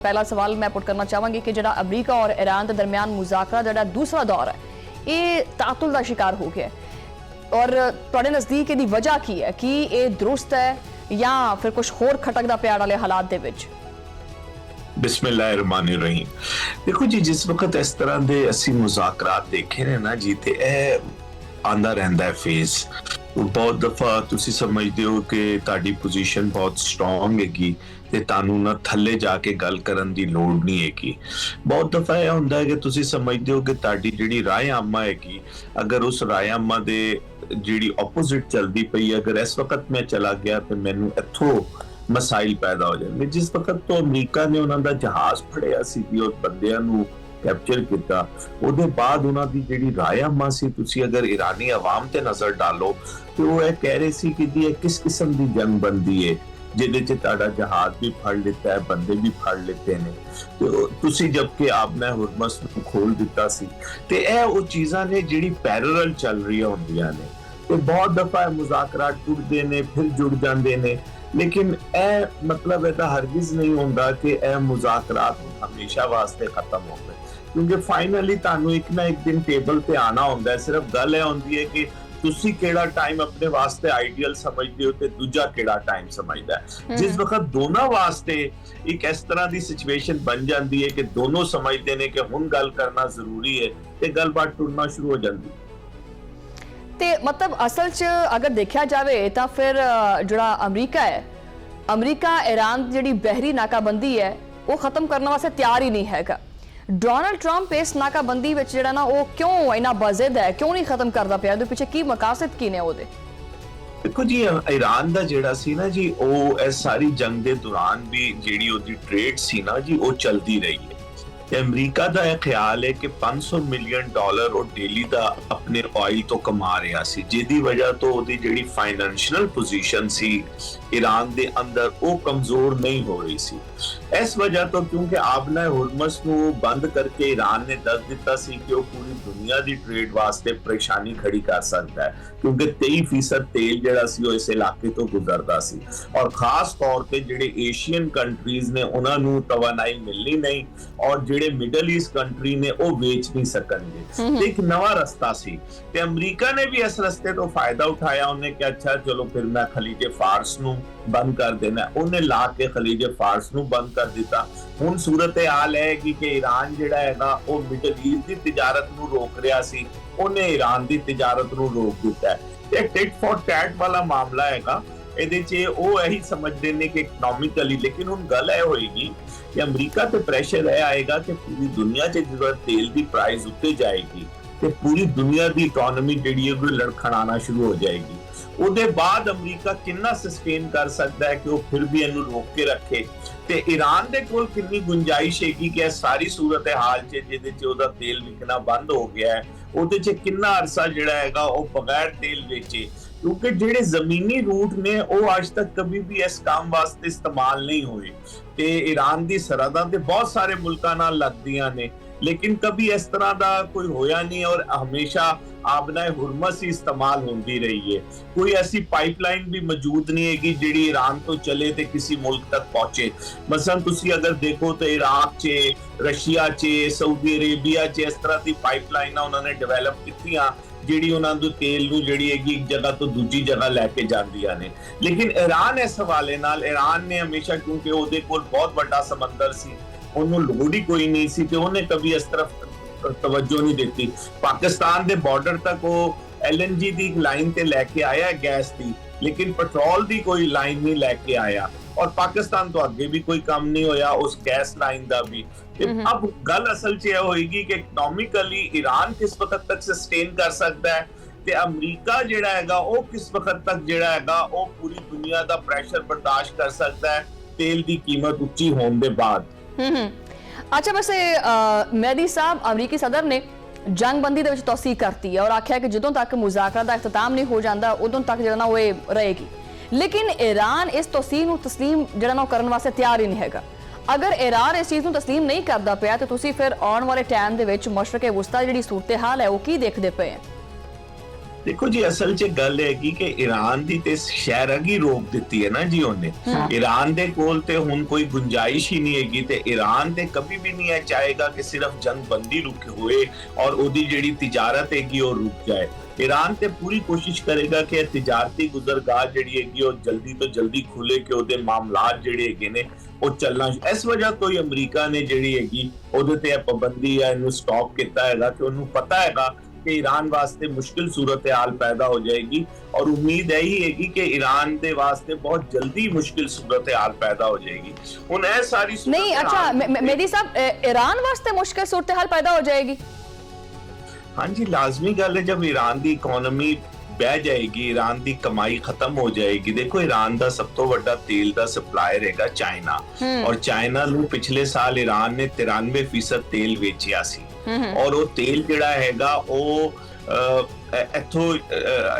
पहला सवाल मैं पुट करना चाहूँगी कि जो अमरीका और ईरान के दरमियान मुज़ाकरा जो दूसरा दौर है ये तातुल का शिकार हो गया और तुहाडे नज़दीक इसकी वजह की है कि ये दुरुस्त है या फिर कुछ होर खटकदा प्यार वाले हालात दे विच? बिस्मिल्लाहिर्रहमानिर्रहीम। देखो जी, जिस वक्त इस तरह के असी मुज़ाकरात देखे ने ना जी, ते आंदा रहंदा है फेस। बहुत दफा तुसी समझदे हो कि ताड़ी पोजीशन बहुत स्ट्रॉन्ग हैगी ते तानू ना थल्ले जाके गल करन दी लोड़ नहीं हैगी। बहुत दफा यह हुंदा है कि तुसी समझदे हो कि ताड़ी जिहड़ी राय आमा हैगी, अगर उस राय आमा दे जिहड़ी ऑपोजिट चलदी पई, अगर इस वक्त मैं चला गया तो मैनू इत्थों मसाइल पैदा हो जाएंगे। जिस वक्त तो अमरीका ने उन्हां दा जहाज फड़िया सी और बंदियां नू कैप्चर किया, ਉਹਦੇ ਬਾਅਦ ਉਹਨਾਂ ਦੀ ਜਿਹੜੀ ਰਾਇਆਮਾ ਸੀ, ਤੁਸੀਂ ਅਗਰ ਈਰਾਨੀ ਆਵਾਮ ਤੇ ਨਜ਼ਰ ਡਾਲੋ ਤੇ ਉਹ ਇਹ ਕਹਿ ਰਹੇ ਸੀ ਕਿ ਜੀ ਇਹ ਕਿਸ ਕਿਸਮ ਦੀ ਜੰਗ ਬੰਦੀ ਹੈ ਜਿਹਦੇ ਚ ਤੁਹਾਡਾ ਜਹਾਜ਼ ਵੀ ਫੜ ਲਿੱਤਾ ਹੈ, ਬੰਦੇ ਵੀ ਫੜ ਲਿੱਤੇ ਨੇ, ਤੇ ਤੁਸੀਂ ਜਦਕਿ ਆਪਨੇ ਹੁਰਮਸ ਨੂੰ ਖੋਲ ਦਿੱਤਾ ਸੀ। ਤੇ ਇਹ ਉਹ ਚੀਜ਼ਾਂ ਨੇ ਜਿਹੜੀ ਪੈਰਲਲ ਚੱਲ ਰਹੀਆਂ ਹੁੰਦੀਆਂ ਨੇ ਤੇ ਬਹੁਤ ਦਫਾ ਮੁਜ਼ਾਕਰਾਤ ਟੁੱਟਦੇ ਨੇ ਫਿਰ ਜੁੜ ਜਾਂਦੇ ਨੇ, लेकिन ए मतलब ऐसा हरगिज नहीं होता कि ए मुज़ाकरात हमेशा वास्ते खत्म हो गए, क्योंकि फाइनली तानू एक ना एक दिन टेबल पे आना होता है। सिर्फ गल ये होती है कि तुसी केड़ा टाइम अपने वास्ते आइडियल समझते हो ते दूजा केड़ा टाइम समझदा है। जिस वक्त दोनों वास्ते एक इस तरह की सिचुएशन बन जाती है कि दोनों समझते हैं कि हुण गल करना जरूरी है ते गलबात टुरना शुरू हो जाती है। ते मतलब असल च अगर देखा जाए तो फिर जो अमरीका है, अमरीका ईरान जी बहरी नाकाबंदी है वो खत्म करने वास्ते तैयार ही नहीं है। डोनाल्ड ट्रंप इस नाकाबंदी में जो ना वो क्यों इन्ना बजिद है, क्यों नहीं खत्म करता पाया, पीछे की मकासद की ने ओदे? देखो जी, ईरान दा जेड़ा सी ना जी, वो इस सारी जंग दे दौरान भी जेड़ी ओदी ट्रेड सी ना जी, वो चलती रही है। अमरीका का यह ख्याल है कि $500 मिलियन और डेली का अपने ऑयल तो कमा रहा सी, जिहदी वजह तो ओदी जेड़ी फाइनेंशियल पोजीशन सी ईरान दे अंदर वो कमजोर नहीं हो रही सी। इस वजह तो क्योंकि आपने हुरमस को बंद करके ईरान ने दस दिता सी कि वो पूरी दुनिया की ट्रेड वास्ते परेशानी खड़ी कर सकता है, क्योंकि 23% तेल जिहड़ा सी वो इस इलाके तो गुजरदा सी और खास तौर पे जिहड़े एशियन कंट्रीज ने उन्हां नूं तवानाई मिलनी नहीं और जिहड़े मिडल ईस्ट कंट्री ने वो बेच नहीं सकणगे। एक नवा रास्ता सी ते अमरीका ने भी इस रास्ते तो फायदा उठाया। उन्हें क्या अच्छा चलो फिर मैं खलीजे फारस नूं बंद कर देना, उन्हें ला के खलीजे फारस नूं बंद कर दिता। हुण सूरत हाल है कि ईरान जिहड़ा हैगा वो मिडल ईस्ट की तिजारत नूं रोक रहा सी, उन्हें ईरान की तिजारत नूं रोक दिता है। ये टिट फॉर टैट वाला मामला हैगा। ਇਹਦੇ 'ਚ ਉਹ ਇਹੀ ਸਮਝਦੇ ਨੇ ਕਿ ਇਕਨੋਮਿਕਲੀ, ਲੇਕਿन ਹੁਣ ਗੱਲ ਇਹ ਹੋਏਗੀ ਕਿ ਅਮਰੀਕਾ ਤੇ ਪ੍ਰੈਸ਼ਰ ਇਹ ਆਏਗਾ ਕਿ ਪੂਰੀ ਦੁਨੀਆ 'ਚ ਜਦੋਂ ਤੇਲ ਦੀ ਪ੍ਰਾਈਸ ਉੱਤੇ ਜਾਏਗੀ ਤੇ ਪੂਰੀ ਦੁਨੀਆ ਦੀ ਇਕਨੋਮੀ ਜਿਹੜੀ ਹੈ ਉਹ ਲੜਖੜਾਣਾ ਸ਼ੁਰੂ ਹੋ ਜਾਏਗੀ। ਉਹਦੇ ਬਾਅਦ ਅਮਰੀਕਾ ਕਿੰਨਾ ਸਸਟੇਨ ਕਰ ਸਕਦਾ ਹੈ ਕਿ ਉਹ ਫਿਰ ਵੀ ਇਹਨੂੰ ਰੋਕ ਕੇ ਰੱਖੇ, ਤੇ ਈਰਾਨ ਦੇ ਕੋਲ ਕਿੰਨੀ ਗੁੰਜਾਇਸ਼ ਹੈਗੀ ਕਿ ਇਹ ਸਾਰੀ ਸੂਰਤ ਹਾਲ 'ਚ ਜਿਹਦੇ 'ਚ ਉਹਦਾ ਤੇਲ ਵਿਕਣਾ ਬੰਦ ਹੋ ਗਿਆ ਹੈ, ਉਹਦੇ 'ਚ ਕਿੰਨਾ ਅਰਸਾ ਜਿਹੜਾ ਹੈਗਾ ਉਹ ਬਗੈਰ ਤੇਲ ਵੇਚੇ, क्योंकि जेडे जमीनी रूट ने वो आज तक कभी भी इस काम वास्ते इस्तेमाल नहीं हुए। ते ईरान दी सरहदां ते बहुत सारे मुल्कां नाल लगदियां ने, लेकिन कभी इस तरह का कोई होया नहीं और हमेशा आबना हुरमस ही इस्तेमाल होती रही है। कोई ऐसी पाइपलाइन भी मौजूद नहीं है कि जिहड़ी ईरान तो चले ते किसी मुल्क तक पहुंचे। मसलन तुसी अगर देखो तो इराक च, रशिया च, सऊदी अरेबिया च इस तरह की पाइपलाइनां उन्होंने डिवेलप कीतियां ਜਿਹੜੀ ਉਹਨਾਂ ਨੂੰ ਤੇਲ ਨੂੰ ਜਿਹੜੀ ਹੈਗੀ ਇੱਕ ਜਗ੍ਹਾ ਤੋਂ ਦੂਜੀ ਜਗ੍ਹਾ ਲੈ ਕੇ ਜਾਂਦੀਆਂ ਨੇ। ਲੇਕਿਨ ਈਰਾਨ ਇਸ ਹਵਾਲੇ ਨਾਲ, ਈਰਾਨ ਨੇ ਹਮੇਸ਼ਾ ਕਿਉਂਕਿ ਉਹਦੇ ਕੋਲ ਬਹੁਤ ਵੱਡਾ ਸਮੁੰਦਰ ਸੀ, ਉਹਨੂੰ ਲੋੜ ਹੀ ਕੋਈ ਨਹੀਂ ਸੀ ਤੇ ਉਹਨੇ ਕਦੀ ਇਸ ਤਰਫ ਤਵੱਜੋ ਨਹੀਂ ਦਿੱਤੀ। ਪਾਕਿਸਤਾਨ ਦੇ ਬਾਰਡਰ ਤੱਕ ਉਹ LNG ਦੀ ਲਾਈਨ ਤੇ ਲੈ ਕੇ ਆਇਆ ਗੈਸ ਦੀ, लेकिन पेट्रोल की कोई लाइन नहीं लेके आया और पाकिस्तान तो अगे भी कोई काम नहीं होया उस गैस लाइन का भी। अब गल असल च यह होएगी कि इकनॉमिकली ईरान किस वक्त तक सस्टेन कर सकता है ते अमरीका जिहड़ा हैगा वो किस वक्त तक जिहड़ा हैगा वो पूरी दुनिया का प्रेशर बर्दाश्त कर सकता है तेल की कीमत उच्ची होने के बाद। अच्छा, वैसे मेहदी साहब, अमरीकी सदर ने जंगबंदी दे विच तौसीक करती है और आख्या कि जदों तक मुज़ाकरा दा इख्तिताम नहीं हो जाता उदों तक जिहड़ा ना वो रहेगी, लेकिन ईरान इस तौसीक नूं तस्लीम जिहड़ा ना करन वास्ते तैयार ही नहीं हैगा। अगर ईरान इस चीज़ नूं तस्लीम नहीं करता पिया तो तुसीं फिर आउण वाले टाइम दे विच मशरक़े वुस्ता जिहड़ी सूरत हाल है वो की देखदे पे हैं? ਦੇਖੋ ਜੀ ਅਸਲ 'ਚ ਗੱਲ ਹੈਗੀ ਕਿ ਈਰਾਨ ਦੀ ਤੇ ਸ਼ਹਿਰਗੀ ਰੋਕ ਦਿੱਤੀ ਹੈ ਨਾ ਜੀ ਉਹਨੇ। ਈਰਾਨ ਦੇ ਕੋਲ ਤੇ ਹੁਣ ਕੋਈ ਗੁੰਜਾਇਸ਼ ਹੀ ਨਹੀਂ ਹੈਗੀ ਤੇ ਈਰਾਨ ਤੇ ਕभी ਵੀ ਨਹੀਂ ਇਹ ਚਾਹੇਗਾ ਕਿ ਸਿਰਫ ਜੰਗਬੰਦੀ ਰੁਕ ਹੋਏ ਔਰ ਉਹਦੀ ਜਿਹੜੀ ਤਿਜਾਰਤ ਹੈਗੀ ਉਹ ਰੁਕ ਜਾਏ। ईरान ते पूरी कोशिश करेगा कि तिजारती गुजरगाह जिहड़ी हैगी ਉਹ ਜਲਦੀ ਤੋਂ ਜਲਦੀ ਖੁੱਲੇ ਕਿ ਉਹਦੇ ਮਾਮਲਾਤ ਜਿਹੜੇ ਹੈਗੇ ਨੇ ਉਹ ਚੱਲਣਾ। ਇਸ ਵਜ੍ਹਾ ਤੋਂ ਹੀ ਅਮਰੀਕਾ ਨੇ ਜਿਹੜੀ ਹੈਗੀ ਉਹਦੇ ਤੇ ਪਾਬੰਦੀ ਹੈ ਇਹਨੂੰ ਸਟਾਪ ਕੀਤਾ ਹੈਗਾ ਕਿ ਉਹਨੂੰ ਪਤਾ ਹੈਗਾ कि ईरान वास्ते मुश्किल सूरत हाल पैदा हो जाएगी और उम्मीद यही हैगी कि ईरान दे वास्ते बहुत जल्दी मुश्किल सूरत हाल पैदा हो जाएगी। हुन ए सारी नहीं अच्छा मेहदी साहब ईरान वास्ते मुश्किल सूरत हाल पैदा हो जाएगी? हाँ जी लाजमी गल है, जब ईरान दी इकोनॉमी बह जाएगी, ईरान दी कमाई खत्म हो जाएगी। देखो ईरान दा सब तो बड़ा तेल दा सप्लायर हैगा चाइना और चाइना नूं पिछले साल ईरान ने 93% तेल वेचिया सी और वो तेल जिहड़ा हैगा ਉਹ ਇੱਥੋਂ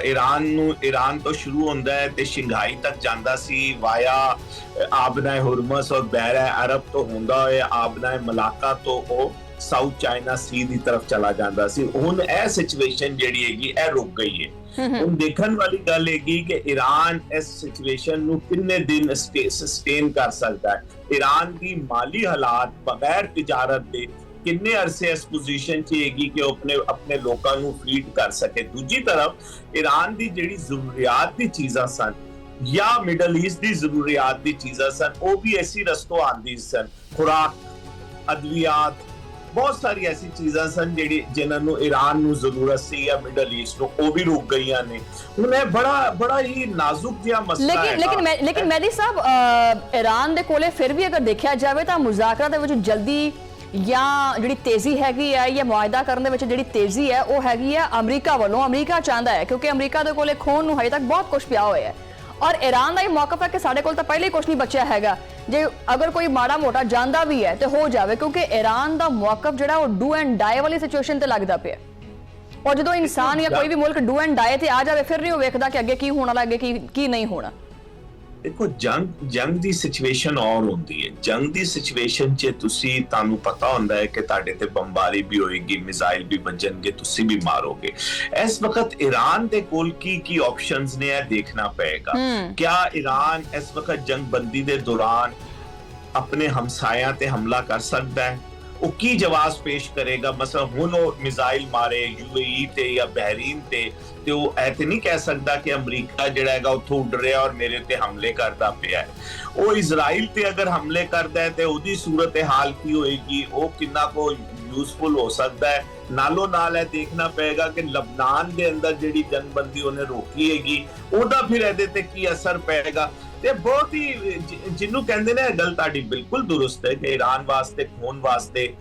ईरान तो शुरू ਹੁੰਦਾ ਹੈ ਤੇ ਸ਼ੰਘਾਈ ਤੱਕ ਜਾਂਦਾ ਸੀ ਵਾਇਆ ਆਬਨਾਏ ਹੁਰਮਸ ਔਰ ਬਹਿਰਾ ਅਰਬ ਤੋਂ ਹੁੰਦਾ ਹੋਇਆ ਆਬਨਾਏ ਮਲਾਕਾ ਤੋਂ ਉਹ ਸਾਊਥ ਚਾਈਨਾ ਸੀ ਦੀ ਤਰਫ ਚਲਾ ਜਾਂਦਾ ਸੀ। ਹੁਣ ਇਹ ਸਿਚੁਏਸ਼ਨ ਜਿਹੜੀ ਹੈਗੀ ਇਹ ਰੁਕ ਗਈ ਹੈ। ਹੁਣ ਦੇਖਣ ਵਾਲੀ ਗੱਲ ਹੈਗੀ ਕਿ ਈਰਾਨ ਇਸ ਸਿਚੁਏਸ਼ਨ ਨੂੰ ਕਿੰਨੇ ਦਿਨ ਸਸਟੇਨ ਕਰ ਸਕਦਾ ਹੈ। ਈਰਾਨ ਦੀ ਮਾਲੀ ਹਾਲਾਤ ਬਗੈਰ ਤਿਜਾਰਤ ਦੇ ਕਿੰਨੇ ਅਰਸੇ ਇਸ ਪੋਜੀਸ਼ਨ 'ਚ ਹੈਗੀ ਕਿ ਉਹ ਆਪਣੇ ਲੋਕਾਂ ਨੂੰ ਫੀਡ ਕਰ ਸਕੇ। ਦੂਜੀ ਤਰਫ ਈਰਾਨ ਦੀ ਜਿਹੜੀ ਜ਼ਰੂਰੀਅਤ ਦੀ ਚੀਜ਼ਾਂ ਸਨ ਜਾਂ ਮਿਡਲ ਈਸਟ ਦੀ ਜ਼ਰੂਰੀਅਤ ਦੀ ਚੀਜ਼ਾਂ ਸਨ ਉਹ ਵੀ ਐਸੀ ਰਸਤੋਂ ਆਉਂਦੀ ਸਨ। ਖੁਰਾਕ, ਅਦਵਿਆਤ, ਬਹੁਤ ਸਾਰੀ ਐਸੀ ਚੀਜ਼ਾਂ ਸਨ ਜਿਹੜੀ ਜਿਨ੍ਹਾਂ ਨੂੰ ਈਰਾਨ ਨੂੰ ਜ਼ਰੂਰਤ ਸੀ ਜਾਂ ਮਿਡਲ ਈਸਟ ਨੂੰ, ਉਹ ਵੀ ਰੁਕ ਗਈਆਂ ਨੇ। ਹੁਣ ਇਹ ਬੜਾ ਹੀ ਨਾਜ਼ੁਕ ਜਿਹਾ ਮਸਲਾ ਹੈ। ਲੇਕਿਨ ਮਹਿਦੀ ਸਾਹਿਬ ਈਰਾਨ ਦੇ ਕੋਲੇ ਫਿਰ ਵੀ ਅਗਰ ਦੇਖਿਆ ਜਾਵੇ ਤਾਂ ਮੁਜ਼ਾਕਰਾ ਦੇ ਵਿੱਚ ਜਲਦੀ ਜਾਂ ਜਿਹੜੀ ਤੇਜ਼ੀ ਹੈਗੀ ਹੈ ਜਾਂ ਮੁਆਇਦਾ ਕਰਨ ਦੇ ਵਿੱਚ ਜਿਹੜੀ ਤੇਜ਼ੀ ਹੈ ਉਹ ਹੈਗੀ ਹੈ ਅਮਰੀਕਾ ਵੱਲੋਂ। ਅਮਰੀਕਾ ਚਾਹੁੰਦਾ ਹੈ ਕਿਉਂਕਿ ਅਮਰੀਕਾ ਦੇ ਕੋਲੇ ਖੋਣ ਨੂੰ ਹਜੇ ਤੱਕ ਬਹੁਤ ਕੁਝ ਪਿਆ ਹੋਇਆ ਹੈ ਔਰ ਈਰਾਨ ਦਾ ਇਹ ਮੌਕਫ ਹੈ ਕਿ ਸਾਡੇ ਕੋਲ ਤਾਂ ਪਹਿਲੇ ਹੀ ਕੁਝ ਨਹੀਂ ਬਚਿਆ ਹੈਗਾ, ਜੇ ਅਗਰ ਕੋਈ ਮਾੜਾ ਮੋਟਾ ਜਾਂਦਾ ਵੀ ਹੈ ਤੇ ਹੋ ਜਾਵੇ, ਕਿਉਂਕਿ ਈਰਾਨ ਦਾ ਮੌਕਫ ਜਿਹੜਾ ਉਹ ਡੂ ਐਂਡ ਡਾਈ ਵਾਲੀ ਸਿਚੁਏਸ਼ਨ ਤੇ ਲੱਗਦਾ ਪਿਆ। ਔਰ ਜਦੋਂ ਇਨਸਾਨ ਜਾਂ ਕੋਈ ਵੀ ਮੁਲਕ ਡੂ ਐਂਡ ਡਾਈ ਤੇ ਆ ਜਾਵੇ ਫਿਰ ਨਹੀਂ ਉਹ ਵੇਖਦਾ ਕਿ ਅੱਗੇ ਕੀ ਹੋਣ ਵਾਲਾ, ਅੱਗੇ ਕੀ ਨਹੀਂ ਹੋਣਾ। देखो जंग ਦੀ ਸਿਚੁਏਸ਼ਨ ਔਰ ਹੁੰਦੀ ਹੈ। ਜੰਗ ਦੀ ਸਿਚੁਏਸ਼ਨ 'ਚ ਤੁਹਾਨੂੰ ਪਤਾ ਹੁੰਦਾ ਹੈ ਕਿ ਤੁਹਾਡੇ ਤੇ ਬੰਬਾਰੀ ਵੀ ਹੋਏਗੀ, ਮਿਜ਼ਾਈਲ ਵੀ ਵੱਜਣਗੇ, ਤੁਸੀਂ ਵੀ ਮਾਰੋਗੇ। ਇਸ ਵਕਤ ਈਰਾਨ ਦੇ ਕੋਲ ਕੀ ਆਪਸ਼ਨਸ ਨੇ ਇਹ ਦੇਖਣਾ ਪਏਗਾ। क्या ईरान ਇਸ ਵਕਤ ਜੰਗਬੰਦੀ ਦੇ ਦੌਰਾਨ ਆਪਣੇ ਹਮਸਾਇਆਂ ਤੇ ਹਮਲਾ ਕਰ ਸਕਦਾ ਹੈ? ਉਹ ਕੀ ਜਵਾਬ ਪੇਸ਼ ਕਰੇਗਾ? ਮਸਲਾ ਹੁਣ ਉਹ ਮਿਜ਼ਾਈਲ ਮਾਰੇ ਯੂਏਈ ਤੇ ਜਾਂ ਬਹਿਰੀਨ ਤੇ ਉਹ ਇਹ ਤੇ ਨਹੀਂ ਕਹਿ ਸਕਦਾ ਕਿ ਅਮਰੀਕਾ ਜਿਹੜਾ ਹੈਗਾ ਉੱਥੋਂ ਉੱਡ ਰਿਹਾ ਔਰ ਮੇਰੇ ਤੇ ਹਮਲੇ ਕਰਦਾ ਪਿਆ ਹੈ। ਉਹ ਇਜ਼ਰਾਈਲ ਤੇ ਅਗਰ ਹਮਲੇ ਕਰਦਾ ਹੈ ਤੇ ਉਹਦੀ ਸੂਰਤ ਹਾਲ ਕੀ ਹੋਏਗੀ, ਉਹ ਕਿੰਨਾ ਕੋ ਯੂਜ਼ਫੁਲ ਹੋ ਸਕਦਾ ਹੈ। ਨਾਲੋਂ ਨਾਲ ਇਹ ਦੇਖਣਾ ਪਏਗਾ ਕਿ ਲਬਨਾਨ ਦੇ ਅੰਦਰ ਜਿਹੜੀ ਜੰਗਬੰਦੀ ਉਹਨੇ ਰੋਕੀ ਹੈਗੀ ਉਹਦਾ ਫਿਰ ਇਹਦੇ ਤੇ ਕੀ ਅਸਰ ਪਏਗਾ। ਤੇ ਬਹੁਤ ਹੀ ਜਿਹਨੂੰ ਕਹਿੰਦੇ ਨੇ ਗੱਲ ਤੁਹਾਡੀ ਬਿਲਕੁਲ ਦੁਰਸਤ ਹੈ ਕਿ ਈਰਾਨ ਵਾਸਤੇ ਖੋਣ ਵਾਸਤੇ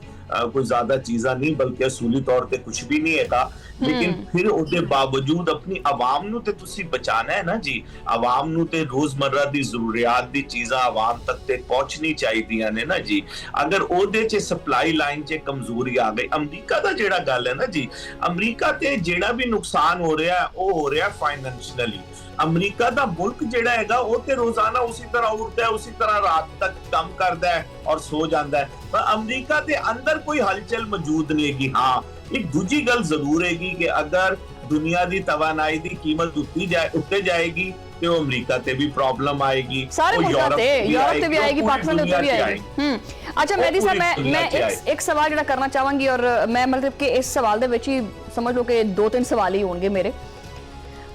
ਕੋਈ ਜ਼ਿਆਦਾ ਚੀਜ਼ਾਂ ਨਹੀਂ ਬਲਕਿ ਅਸੂਲੀ ਤੌਰ ਤੇ ਕੁਝ ਵੀ ਨਹੀਂ ਹੈਗਾ। ਲੇਕਿਨ ਫਿਰ ਉਹਦੇ ਬਾਵਜੂਦ ਆਪਣੀ ਆਵਾਮ ਨੂੰ ਤੇ ਤੁਸੀਂ ਬਚਾਣਾ ਹੈ ਨਾ ਜੀ। ਆਵਾਮ ਨੂੰ ਤੇ ਰੋਜ਼ਮर्रा ਦੀ ਜ਼ਰੂਰੀਅਤ ਦੀ ਚੀਜ਼ਾਂ ਆਵਾਮ ਤੱਕ ਤੇ ਪਹੁੰਚਣੀ ਚਾਹੀਦੀਆਂ ਨੇ ਨਾ ਜੀ। ਅਗਰ ਉਹਦੇ 'ਚ ਸਪਲਾਈ ਲਾਈਨ 'ਚ ਕਮਜ਼ੋਰੀ ਆ ਗਈ, ਅਮਰੀਕਾ ਦਾ ਜਿਹੜਾ ਗੱਲ ਹੈ ਨਾ ਜੀ, ਅਮਰੀਕਾ ਤੇ ਜਿਹੜਾ ਵੀ ਨੁਕਸਾਨ ਹੋ ਰਿਹਾ ਉਹ ਹੋ ਰਿਹਾ ਫਾਈਨੈਂਸ਼ੀਅਲੀ। ਅਮਰੀਕਾ ਦਾ ਮੁਲਕ ਜਿਹੜਾ ਹੈਗਾ ਉਹ ਤੇ ਰੋਜ਼ਾਨਾ ਉਸੇ ਤਰ੍ਹਾਂ ਉੱਠਦਾ ਹੈ, ਉਸੇ ਤਰ੍ਹਾਂ ਰਾਤ ਤੱਕ ਕੰਮ ਕਰਦਾ ਹੈ ਔਰ ਸੋ ਜਾਂਦਾ ਹੈ। ਪਰ ਅਮਰੀਕਾ ਦੇ ਅੰਦਰ ਕੋਈ ਹਲਚਲ ਮੌਜੂਦ ਨਹੀਂ ਹੈਗੀ। ਹਾਂ ਇੱਕ ਦੂਜੀ ਗੱਲ ਜ਼ਰੂਰ ਹੈਗੀ ਕਿ ਅਗਰ ਦੁਨੀਆ ਦੀ ਤਵਾਨਾਈ ਦੀ ਕੀਮਤ ਉੱਤੇ ਜਾਏਗੀ ਤੇ ਉਹ ਅਮਰੀਕਾ ਤੇ ਵੀ ਪ੍ਰੋਬਲਮ ਆਏਗੀ, ਸਾਰੇ ਮੁਲਕਾਂ ਤੇ, ਯੂਰਪ ਤੇ ਵੀ ਆਏਗੀ, ਪਾਕਿਸਤਾਨ ਦੇ ਉੱਤੇ ਵੀ ਆਏਗੀ। ਅੱਛਾ ਮਹਿਦੀ ਸਾਹਿਬ ਮੈਂ ਇੱਕ ਸਵਾਲ ਜਿਹੜਾ ਕਰਨਾ ਚਾਹਾਂਗੀ ਔਰ ਮੈਂ ਮਤਲਬ ਕਿ ਇਸ ਸਵਾਲ ਦੇ ਵਿੱਚ ਹੀ ਸਮਝ ਲਓ ਕਿ 2-3 ਸਵਾਲ ਹੀ ਹੋਣਗੇ ਮੇਰੇ।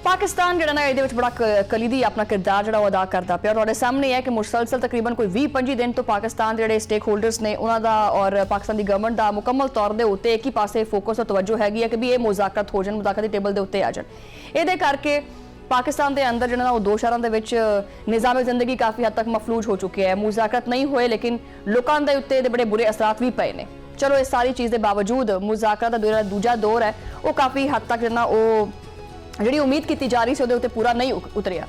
ਪਾਕਿਸਤਾਨ ਜਿਹੜਾ ਨਾ ਇਹਦੇ ਵਿੱਚ ਬੜਾ ਕਲੀਦੀ ਆਪਣਾ ਕਿਰਦਾਰ ਜਿਹੜਾ ਉਹ ਅਦਾ ਕਰਦਾ ਪਿਆ। ਤੁਹਾਡੇ ਸਾਹਮਣੇ ਹੈ ਕਿ ਮੁਸਲਸਲ ਤਕਰੀਬਨ ਕੋਈ 20-25 ਦਿਨ ਤੋਂ ਪਾਕਿਸਤਾਨ ਜਿਹੜੇ ਸਟੇਕ ਹੋਲਡਰਸ ਨੇ ਉਹਨਾਂ ਦਾ ਔਰ ਪਾਕਿਸਤਾਨ ਦੀ ਗਵਰਨਮੈਂਟ ਦਾ ਮੁਕੰਮਲ ਤੌਰ ਦੇ ਉੱਤੇ ਇੱਕ ਹੀ ਪਾਸੇ ਫੋਕਸ ਔਰ ਤਵੱਜੋ ਹੈਗੀ ਹੈ ਕਿ ਵੀ ਇਹ ਮੁਜ਼ਾਕਰਤ ਹੋ ਜਾਣ, ਮੁਜ਼ਾਕਰਤ ਦੀ ਟੇਬਲ ਦੇ ਉੱਤੇ ਆ ਜਾਣ। ਇਹਦੇ ਕਰਕੇ ਪਾਕਿਸਤਾਨ ਦੇ ਅੰਦਰ ਜਿਹੜਾ ਉਹ ਦੋ ਸ਼ਹਿਰਾਂ ਦੇ ਵਿੱਚ ਨਿਜ਼ਾਮ ਜ਼ਿੰਦਗੀ ਕਾਫੀ ਹੱਦ ਤੱਕ ਮਫਲੂਜ ਹੋ ਚੁੱਕਿਆ ਹੈ। ਮੁਜ਼ਾਕਰਤ ਨਹੀਂ ਹੋਏ ਲੇਕਿਨ ਲੋਕਾਂ ਦੇ ਉੱਤੇ ਇਹਦੇ ਬੜੇ ਬੁਰੇ ਅਸਰਾਤ ਵੀ ਪਏ ਨੇ। ਚਲੋ ਇਸ ਸਾਰੀ ਚੀਜ਼ ਦੇ ਬਾਵਜੂਦ ਮੁਜ਼ਾਕਰਤ ਦਾ ਜਿਹੜਾ ਦੂਜਾ ਦੌਰ ਹੈ ਉਹ ਕਾਫੀ ਹੱਦ ਤੱਕ ਜਿਹੜਾ ਉਹ ਜਿਹੜੀ ਉਮੀਦ ਕੀਤੀ ਜਾ ਰਹੀ ਸੀ ਉਹਦੇ ਉੱਤੇ ਪੂਰਾ ਨਹੀਂ ਉਤਰਿਆ।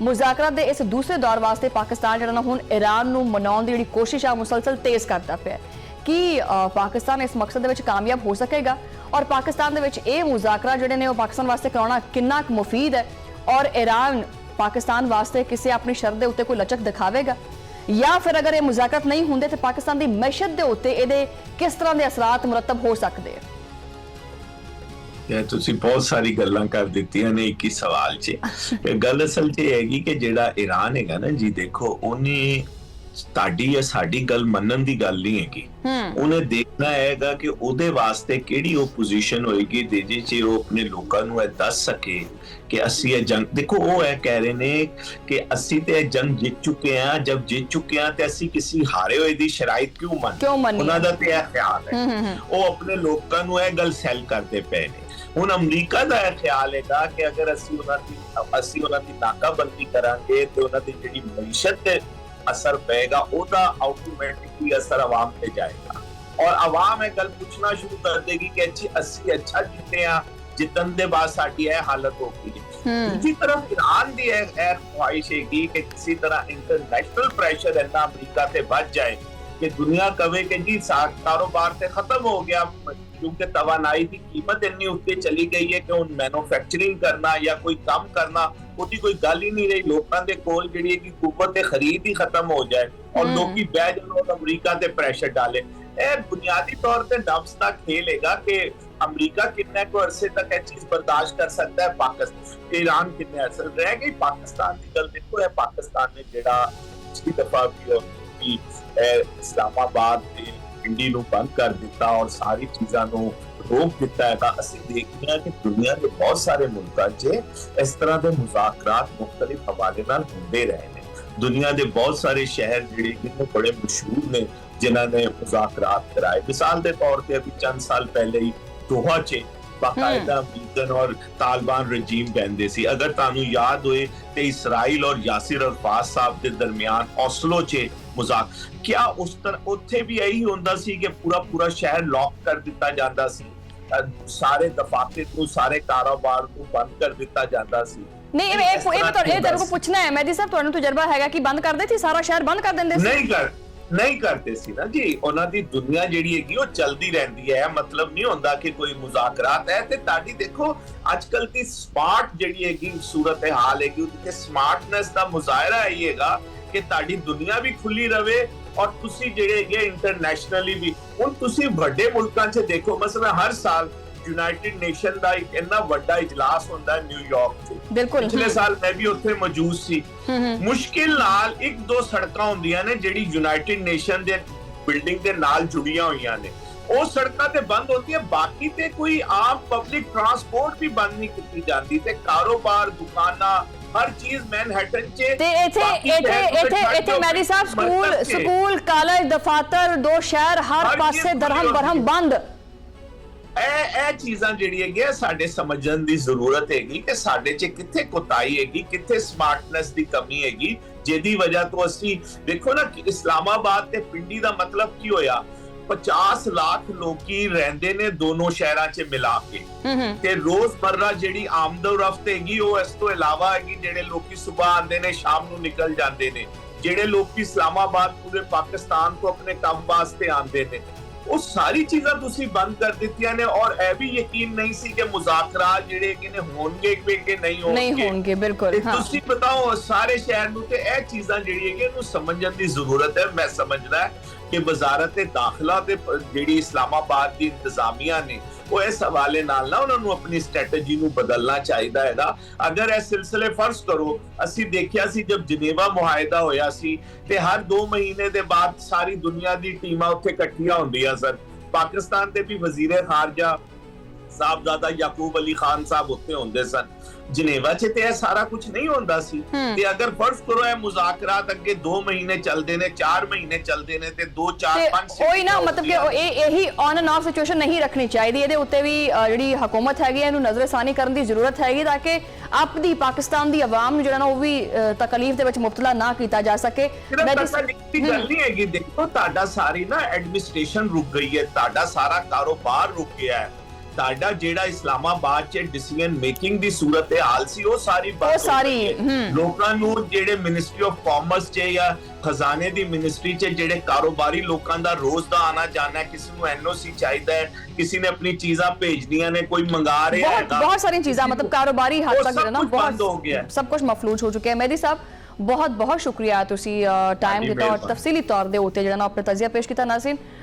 ਮੁਜ਼ਾਕਰਤ ਦੇ ਇਸ ਦੂਸਰੇ ਦੌਰ ਵਾਸਤੇ ਪਾਕਿਸਤਾਨ ਜਿਹੜਾ ਨਾ ਹੁਣ ਈਰਾਨ ਨੂੰ ਮਨਾਉਣ ਦੀ ਜਿਹੜੀ ਕੋਸ਼ਿਸ਼ ਆ ਮੁਸਲਸਲ ਤੇਜ਼ ਕਰਦਾ ਪਿਆ। ਕੀ ਪਾਕਿਸਤਾਨ ਇਸ ਮਕਸਦ ਦੇ ਵਿੱਚ ਕਾਮਯਾਬ ਹੋ ਸਕੇਗਾ ਔਰ ਪਾਕਿਸਤਾਨ ਦੇ ਵਿੱਚ ਇਹ ਮੁਜ਼ਾਕਰਾ ਜਿਹੜੇ ਨੇ ਉਹ ਪਾਕਿਸਤਾਨ ਵਾਸਤੇ ਕਰਾਉਣਾ ਕਿੰਨਾ ਕੁ ਮੁਫੀਦ ਹੈ ਔਰ ਈਰਾਨ ਪਾਕਿਸਤਾਨ ਵਾਸਤੇ ਕਿਸੇ ਆਪਣੀ ਸ਼ਰਤ ਦੇ ਉੱਤੇ ਕੋਈ ਲਚਕ ਦਿਖਾਵੇਗਾ ਜਾਂ ਫਿਰ ਅਗਰ ਇਹ ਮੁਜ਼ਾਕਰਤ ਨਹੀਂ ਹੁੰਦੇ ਤੇ ਪਾਕਿਸਤਾਨ ਦੀ ਮੈਸ਼ਤ ਦੇ ਉੱਤੇ ਇਹਦੇ ਕਿਸ ਤਰ੍ਹਾਂ ਦੇ ਅਸਰਾਤ ਮੁਰਤਬ ਹੋ ਸਕਦੇ ਆ? ਯਾ ਤੁਸੀਂ ਬਹੁਤ ਸਾਰੀ ਗੱਲਾਂ ਕਰ ਦਿੱਤੀਆਂ ਨੇ ਇੱਕ ਹੀ ਸਵਾਲ 'ਚ। ਇਹ ਗੱਲ ਅਸਲ 'ਚ ਇਹ ਹੈਗੀ ਕਿ ਜਿਹੜਾ ਈਰਾਨ ਹੈਗਾ ਨਾ ਜੀ, ਦੇਖੋ ਉਹਨੇ ਤੁਹਾਡੀ ਜਾਂ ਸਾਡੀ ਗੱਲ ਮੰਨਣ ਦੀ ਗੱਲ ਨਹੀਂ ਹੈਗੀ। ਉਹਨੇ ਦੇਖਣਾ ਹੈਗਾ ਕਿ ਉਹਦੇ ਵਾਸਤੇ ਕਿਹੜੀ ਉਹ ਪੋਜੀਸ਼ਨ ਹੋਏਗੀ ਜਿਹਦੇ 'ਚ ਉਹ ਆਪਣੇ ਲੋਕਾਂ ਨੂੰ ਇਹ ਦੱਸ ਸਕੇ ਕਿ ਅਸੀਂ ਇਹ ਜੰਗ, ਦੇਖੋ ਉਹ ਇਹ ਕਹਿ ਰਹੇ ਨੇ ਕਿ ਅਸੀਂ ਤੇ ਇਹ ਜੰਗ ਜਿੱਤ ਚੁੱਕੇ ਹਾਂ, ਜਦ ਜਿੱਤ ਚੁੱਕੇ ਹਾਂ ਤੇ ਅਸੀਂ ਕਿਸੇ ਹਾਰੇ ਹੋਏ ਦੀ ਸ਼ਰਾਇਤ ਕਿਉਂ ਮੰਨ, ਉਹਨਾਂ ਦਾ ਤੇ ਇਹ ਖਿਆਲ ਹੈ। ਉਹ ਆਪਣੇ ਲੋਕਾਂ ਨੂੰ ਇਹ ਗੱਲ ਸੈਲ ਕਰਦੇ ਪਏ ਨੇ। ਹੁਣ ਅਮਰੀਕਾ ਦਾ ਇਹ ਖਿਆਲ ਹੈਗਾ ਕਿ ਅਗਰ ਅਸੀਂ ਉਹਨਾਂ ਦੀ ਨਾਕਾਬੰਦੀ ਕਰਾਂਗੇ ਤੇ ਉਹਨਾਂ ਦੀ ਜਿਹੜੀ ਮਈਸ਼ਤ ਤੇ असर पेगा, ओदा ऑटोमेटिकली असर आवाम पे जाएगा और आवाम ये गल पूछना शुरू कर देगी कि अच्छा जीते हैं, जितन दे बाद साडी ये हालत होगी। दूसरी तरफ ईरान दी ख्वाहिश हैगी कि किसी तरह इंटरनेशनल प्रेशर इतना अमरीका से बढ़ जाए कि दुनिया कहे कि जी कारोबार से खत्म हो गया, क्योंकि तवानाई की कीमत इतनी उत्ते चली गई है कि हुण मैन्युफैक्चरिंग करना या कोई काम करना ਉਹਦੀ ਕੋਈ ਗੱਲ ਹੀ ਨਹੀਂ ਰਹੀ। ਲੋਕਾਂ ਦੇ ਕੋਲ ਜਿਹੜੀ ਹੈ ਕਿ ਕੁਵਤ ਤੇ ਖਰੀਦ ਹੀ ਖਤਮ ਹੋ ਜਾਏ ਔਰ ਲੋਕੀ ਬਹਿ ਜਾਣ ਔਰ ਅਮਰੀਕਾ ਤੇ ਪ੍ਰੈਸ਼ਰ ਡਾਲੇ। ਇਹ ਬੁਨਿਆਦੀ ਤੌਰ ਤੇ ਨਫਸ ਦਾ ਖੇਲ ਹੈਗਾ ਕਿ ਅਮਰੀਕਾ ਕਿੰਨੇ ਕੋ ਅਰਸੇ ਤੱਕ ਇਹ ਚੀਜ਼ ਬਰਦਾਸ਼ਤ ਕਰ ਸਕਦਾ ਹੈ, ਪਾਕਿਸਤਾਨ ईरान ਕਿੰਨੇ ਅਰਸੇ ਰਹਿ ਗਈ। ਪਾਕਿਸਤਾਨ ਦੀ ਗੱਲ ਦੇਖੋ, ਇਹ ਪਾਕਿਸਤਾਨ ਨੇ ਜਿਹੜਾ ਪਿਛਲੀ ਦਫਾ ਵੀ ਇਸਲਾਮਾਬਾਦ ਤੇ ਇੰਡੀ ਨੂੰ ਬੰਦ ਕਰ ਦਿੱਤਾ ਔਰ ਸਾਰੀ ਚੀਜ਼ਾਂ ਨੂੰ रोक दिता है। ਅਸੀਂ ਦੇਖਦੇ ਹਾਂ ਕਿ ਦੁਨੀਆ ਦੇ ਬਹੁਤ ਸਾਰੇ ਮੁਲਕਾਂ 'ਚ ਇਸ ਤਰ੍ਹਾਂ ਦੇ ਮੁਜ਼ਾਕਰਾਤ ਮੁxtਲਿਫ ਹਵਾਲੇ ਨਾਲ ਹੁੰਦੇ ਰਹੇ ਨੇ। ਦੁਨੀਆ ਦੇ ਬਹੁਤ ਸਾਰੇ ਸ਼ਹਿਰ ਜਿਹੜੇ ਕਿ ਬੜੇ ਮਸ਼ਹੂਰ ਨੇ ਜਿਨ੍ਹਾਂ ਨੇ ਮੁਜ਼ਾਕਰਾਤ ਕਰਾਏ। ਮਿਸਾਲ ਦੇ ਤੌਰ ਤੇ ਅਭੀ ਚੰਦ ਸਾਲ ਪਹਿਲੇ ਹੀ ਦੋਹਾ 'ਚ ਬਾਕਾਇਦਾ ਅਮਰੀਕਨ ਔਰ ਤਾਲਿਬਾਨ ਰਜੀਮ ਬੈਠਦੇ ਸੀ। ਅਗਰ ਤੁਹਾਨੂੰ ਯਾਦ ਹੋਏ ਤੇ ਇਸਰਾਈਲ ਔਰ ਯਾਸਿਰ ਅਰਫਾਤ ਸਾਹਿਬ ਦੇ ਦਰਮਿਆਨ ਔਸਲੋ 'ਚ ਮਜ਼ਾਕ ਕਿਆ ਉਸ ਤਰ੍ਹਾਂ ਉੱਥੇ ਵੀ ਇਹੀ ਹੁੰਦਾ ਸੀ ਕਿ ਪੂਰਾ ਸ਼ਹਿਰ ਲੌਕ ਕਰ ਦਿੱਤਾ ਜਾਂਦਾ ਸੀ, ਸਾਰੇ ਦਫ਼ਾਤਰ ਨੂੰ ਸਾਰੇ ਕਾਰੋਬਾਰ ਨੂੰ ਬੰਦ ਕਰ ਦਿੱਤਾ ਜਾਂਦਾ ਸੀ। ਨਹੀਂ ਇਹ ਤੁਹਾਡੇ ਕੋਲ ਪੁੱਛਣਾ ਹੈ ਮਹਿਦੀ ਸਾਹਿਬ, ਤੁਹਾਨੂੰ ਤਜਰਬਾ ਹੈਗਾ ਕਿ ਬੰਦ ਕਰਦੇ ਸੀ, ਸਾਰਾ ਸ਼ਹਿਰ ਬੰਦ ਕਰ ਦਿੰਦੇ ਸੀ? ਨਹੀਂ ਕਰਦੇ ਸੀ ਨਾ ਜੀ। ਉਹਨਾਂ ਦੀ ਦੁਨੀਆ ਜਿਹੜੀ ਹੈਗੀ ਉਹ ਚੱਲਦੀ ਰਹਿੰਦੀ ਹੈ। ਮਤਲਬ ਨਹੀਂ ਹੁੰਦਾ ਕਿ ਕੋਈ ਮੁਜ਼ਾਕਰਾਤ ਹੈ। ਤੇ ਤੁਹਾਡੀ ਦੇਖੋ ਅੱਜ ਕੱਲ ਦੀ ਸਮਾਰਟ ਜਿਹੜੀ ਹੈਗੀ ਸੂਰਤ ਹਾਲ ਹੈਗੀ ਉਹਦੀ ਤੇ ਸਮਾਰਟਨੈਸ ਦਾ ਮੁਜ਼ਾਹਰਾ ਹੀ ਹੈਗਾ ਕਿ ਤੁਹਾਡੀ ਦੁਨੀਆ ਵੀ ਖੁੱਲੀ ਰਵੇ ਔਰ ਤੁਸੀਂ ਜਿਹੜੇ ਹੈਗੇ ਇੰਟਰਨੈਸ਼ਨਲੀ ਵੀ। ਹੁਣ ਤੁਸੀਂ ਵੱਡੇ ਮੁਲਕਾਂ 'ਚ ਦੇਖੋ, ਮਸਲਾ ਹਰ ਸਾਲ ਯੂਨਾਈਟਿਡ ਨੇਸ਼ਨ ਦਾ ਇੱਕ ਇੰਨਾ ਵੱਡਾ ਇਜਲਾਸ ਹੁੰਦਾ ਹੈ ਨਿਊਯਾਰਕ 'ਚ। ਬਿਲਕੁਲ ਪਿਛਲੇ ਸਾਲ ਮੈਂ ਵੀ ਉੱਥੇ ਮੌਜੂਦ ਸੀ। ਮੁਸ਼ਕਿਲ ਨਾਲ 1-2 ਸੜਕਾਂ ਹੁੰਦੀਆਂ ਨੇ ਜਿਹੜੀ ਯੂਨਾਈਟਿਡ ਨੇਸ਼ਨ ਦੇ ਬਿਲਡਿੰਗ ਦੇ ਨਾਲ ਜੁੜੀਆਂ ਹੋਈਆਂ ਨੇ, ਉਹ ਸੜਕਾਂ ਤੇ ਬੰਦ ਹੁੰਦੀਆਂ। ਬਾਕੀ ਤੇ ਕੋਈ ਆਮ ਪਬਲਿਕ ਟਰਾਂਸਪੋਰਟ ਵੀ ਬੰਦ ਨਹੀਂ ਕੀਤੀ ਜਾਂਦੀ ਤੇ ਕਾਰੋਬਾਰ, ਦੁਕਾਨਾਂ, ਹਰ ਚੀਜ਼ ਮੈਨਹਟਨ 'ਚ ਤੇ ਇੱਥੇ ਮੈਰੀ ਸਾਹਿਬ ਸਕੂਲ, ਕਾਲਜ, ਦਫ਼ਾਤਰ, 2 ਸ਼ਹਿਰ, ਹਰ ਪਾਸੇ ਦਰਹਮ ਬਰਹਮ ਬੰਦ। ਇਹ ਚੀਜ਼ਾਂ ਜਿਹੜੀ ਹੈਗੀ ਸਾਡੇ ਸਮਝਣ ਦੀ ਜ਼ਰੂਰਤ ਹੈਗੀ ਕਿ ਸਾਡੇ 'ਚ ਕਿੱਥੇ ਕੋਤਾਹੀ ਹੈਗੀ, ਕਿੱਥੇ ਸਮਾਰਟਨੈਸ ਦੀ ਕਮੀ ਹੈਗੀ, ਜਿਹਦੀ ਵਜ੍ਹਾ ਤੋਂ ਅਸੀਂ ਦੇਖੋ ਨਾ ਕਿ ਇਸਲਾਮਾਬਾਦ ਤੇ ਪਿੰਡੀ ਦਾ ਮਤਲਬ ਕੀ ਹੋਇਆ। 50 ਲੱਖ ਲੋਕੀ ਰਹਿੰਦੇ ਨੇ ਦੋਨੋਂ ਸ਼ਹਿਰਾਂ 'ਚ ਮਿਲਾ ਕੇ ਤੇ ਰੋਜ਼ਮਰਰਾ ਜਿਹੜੀ ਆਮਦੋ-ਰਫਤ ਹੈਗੀ ਉਹ ਇਸ ਤੋਂ ਇਲਾਵਾ ਹੈਗੀ। ਜਿਹੜੇ ਲੋਕੀ ਸਵੇਰ ਆਉਂਦੇ ਨੇ ਸ਼ਾਮ ਨੂੰ ਨਿਕਲ ਜਾਂਦੇ ਨੇ, ਜਿਹੜੇ ਲੋਕੀ ਇਸਲਾਮਾਬਾਦ ਪੂਰੇ ਪਾਕਿਸਤਾਨ ਤੋਂ ਆਪਣੇ ਕੰਮ ਵਾਸਤੇ ਆਉਂਦੇ ਨੇ, ਉਹ ਸਾਰੀ ਚੀਜ਼ਾਂ ਤੁਸੀਂ ਬੰਦ ਕਰ ਦਿੱਤੀਆਂ ਨੇ। ਔਰ ਇਹ ਵੀ ਯਕੀਨ ਨਹੀਂ ਸੀ ਕਿ ਮੁਜ਼ਾਕਰਾਤ ਜਿਹੜੇ ਕਿ ਨੇ ਹੋਣਗੇ ਕਿ ਨਹੀਂ ਹੋਣਗੇ। ਬਿਲਕੁਲ ਤੁਸੀਂ ਬਤਾਓ ਸਾਰੇ ਸ਼ਹਿਰ ਨੂੰ ਤੇ ਇਹ ਚੀਜ਼ਾਂ ਜਿਹੜੀ ਹੈਗੀ ਇਹਨੂੰ ਸਮਝਣ ਦੀ ਜ਼ਰੂਰਤ ਹੈ। ਮੈਂ ਸਮਝਦਾ ਕਿ ਵਜ਼ਾਰਤ ਦਾਖਲਾ ਤੇ ਜਿਹੜੀ ਇਸਲਾਮਾਬਾਦ ਦੀ ਇੰਤਜ਼ਾਮੀਆ ਨੇ ਉਹ ਇਸ ਹਵਾਲੇ ਨਾਲ ਨਾ ਉਹਨਾਂ ਨੂੰ ਆਪਣੀ ਸਟ੍ਰੈਟਜੀ ਨੂੰ ਬਦਲਣਾ ਚਾਹੀਦਾ ਹੈਗਾ। ਅਗਰ ਇਹ ਸਿਲਸਿਲੇ ਫਰਜ਼ ਕਰੋ, ਅਸੀਂ ਦੇਖਿਆ ਸੀ ਜਦ ਜਨੇਵਾ ਮੁਆਹਿਦਾ ਹੋਇਆ ਸੀ ਤੇ ਹਰ 2 ਮਹੀਨੇ ਦੇ ਬਾਅਦ ਸਾਰੀ ਦੁਨੀਆ ਦੀ ਟੀਮਾਂ ਉੱਥੇ ਇਕੱਠੀਆਂ ਹੁੰਦੀਆਂ ਸਨ। ਪਾਕਿਸਤਾਨ ਦੇ ਵੀ ਵਜ਼ੀਰ ਖਾਰਜਾ ਸਾਹਿਬਜ਼ਾਦਾ ਯਾਕੂਬ ਅਲੀ ਖਾਨ ਸਾਹਿਬ ਉੱਥੇ ਹੁੰਦੇ ਸਨ। ਜਨੇਵਾ 'ਚ ਤੇ ਇਹ ਸਾਰਾ ਕੁਝ ਨਹੀਂ ਹੁੰਦਾ ਸੀ। ਤੇ ਅਗਰ ਫਰਜ਼ ਕਰੋ ਇਹ ਮੁਜ਼ਾਕਰਾਤ ਅੱਗੇ 2 ਮਹੀਨੇ ਚੱਲਦੇ ਨੇ, 4 ਮਹੀਨੇ ਚੱਲਦੇ ਨੇ ਤੇ 2, 4, 5 ਕੋਈ ਨਾ ਮਤਲਬ ਕਿ ਇਹੀ ਔਨ ਐਂਡ ਆਫ ਸਿਚੁਏਸ਼ਨ ਨਹੀਂ ਰੱਖਣੀ ਚਾਹੀਦੀ। ਇਹਦੇ ਉੱਤੇ ਵੀ ਜਿਹੜੀ ਹਕੂਮਤ ਹੈਗੀ ਇਹਨੂੰ ਨਜ਼ਰਸਾਨੀ ਕਰਨ ਦੀ ਜ਼ਰੂਰਤ ਹੈਗੀ ਤਾਂ ਕਿ ਆਪਣੀ ਪਾਕਿਸਤਾਨ ਦੀ ਆਵਾਮ ਨੂੰ ਜਿਹੜਾ ਨਾ ਉਹ ਵੀ ਤਕਲੀਫ ਦੇ ਵਿੱਚ ਮੁਬਤਲਾ ਨਾ ਕੀਤਾ ਜਾ ਸਕੇ। ਗੱਲ ਨਹੀਂ ਹੈਗੀ। ਦੇਖੋ ਤੁਹਾਡਾ ਸਾਰੀ ਨਾ ਐਡਮਿਨਿਸਟ੍ਰੇਸ਼ਨ ਰੁਕ ਗਈ ਹੈ, ਤੁਹਾਡਾ ਸਾਰਾ ਕਾਰੋਬਾਰ ਰੁਕ ਗਿਆ ਹੈ, ਤੁਹਾਡਾ ਜਿਹੜਾ ਇਸਲਾਮਾਬਾਦ 'ਚ ਡਿਸੀਜਨ ਮੇਕਿੰਗ ਦੀ ਸੂਰਤ ਹਾਲ ਸੀ ਉਹ ਸਾਰੀ ਲੋਕਾਂ ਨੂੰ ਜਿਹੜੇ ਮਿਨਿਸਟਰੀ ਆਫ ਕਾਮਰਸ 'ਚ ਜਾਂ ਖਜ਼ਾਨੇ ਦੀ ਮਿਨਿਸਟਰੀ 'ਚ ਜਿਹੜੇ ਕਾਰੋਬਾਰੀ ਲੋਕਾਂ ਦਾ ਰੋਜ਼ ਦਾ ਆਣਾ ਜਾਣਾ, ਕਿਸੇ ਨੂੰ ਐਨਓਸੀ ਚਾਹੀਦਾ ਹੈ, ਕਿਸੇ ਨੇ ਆਪਣੀ ਚੀਜ਼ਾਂ ਭੇਜਣੀਆਂ ਨੇ, ਕੋਈ ਮੰਗਾ ਰਿਹਾ ਹੈ, ਬਹੁਤ ਸਾਰੀਆਂ ਚੀਜ਼ਾਂ ਮਤਲਬ ਕਾਰੋਬਾਰੀ ਹੱਦ ਤੱਕ ਜਿਹੜਾ ਨਾ ਬੰਦ ਹੋ ਗਿਆ, ਸਭ ਕੁਝ ਮਫਲੂਜ ਹੋ ਚੁੱਕਿਆ ਹੈ। ਮਹਿਦੀ ਸਾਹਿਬ ਬਹੁਤ ਸ਼ੁਕਰੀਆ ਤੁਸੀਂ ਟਾਈਮ ਦਿੱਤਾ ਔਰ ਤਫਸੀਲੀ ਤੌਰ ਦੇ ਉੱਤੇ ਜਿਹੜਾ ਨਾ ਆਪਣਾ ਤਜਜ਼ੀਆ ਪੇਸ਼ ਕੀਤਾ। ਨਾਜ਼ਰੀਨ